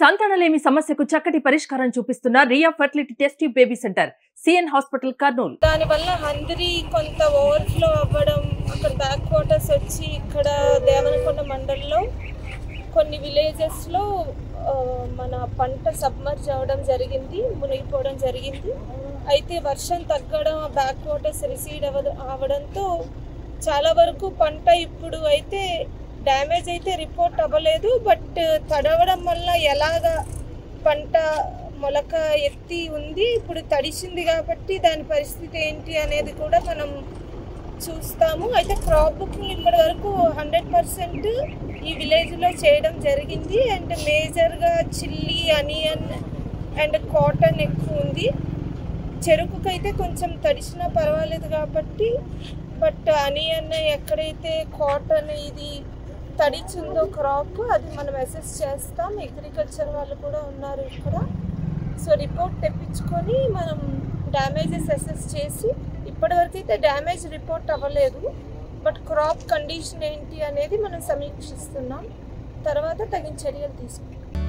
సంతానలేమి సమస్యకు చక్కటి పరిష్కారం చూపిస్తున్న Riya fertility test baby centre CN hospital Kurnool. దాని వల్ల హంద్రి కొంత ఓవర్ఫ్లో అవ్వడం, అక్కడ బ్యాక్ వాటర్స్ వచ్చి ఇక్కడ దేవనకొండ మండలంలో కొన్ని విలేజెస్లో మన పంట సబ్మర్జ్ అవ్వడం జరిగింది, మునిగిపోవడం జరిగింది. అయితే వర్షం తగ్గడం, బ్యాక్ వాటర్స్ రిసీడ్ అవ్వడంతో చాలా వరకు పంట ఇప్పుడు అయితే డ్యామేజ్ అయితే రిపోర్ట్ అవ్వలేదు. బట్ తడవడం వల్ల ఎలాగ పంట మొలక ఎత్తి ఉంది, ఇప్పుడు తడిసింది కాబట్టి దాని పరిస్థితి ఏంటి అనేది కూడా మనం చూస్తాము. అయితే క్రాప్ బుకింగ్ ఇప్పటి వరకు 100% ఈ విలేజ్లో చేయడం జరిగింది. అండ్ మేజర్గా చిల్లీ, అనియన్ అండ్ కాటన్ ఎక్కువ ఉంది. చెరుకుకైతే కొంచెం తడిసినా పర్వాలేదు కాబట్టి, బట్ అనియన్ ఎక్కడైతే కాటన్ ఇది తడిచిందో క్రాప్ అది మనం అసెస్ చేస్తాం. అగ్రికల్చర్ వాళ్ళు కూడా ఉన్నారు ఇక్కడ. సో రిపోర్ట్ తెప్పించుకొని మనం డ్యామేజెస్ అసెస్ చేసి, ఇప్పటివరకు అయితే డ్యామేజ్ రిపోర్ట్ అవ్వలేదు. బట్ క్రాప్ కండిషన్ ఏంటి అనేది మనం సమీక్షిస్తున్నాం. తర్వాత తగిన చర్యలు తీసుకుంటాం.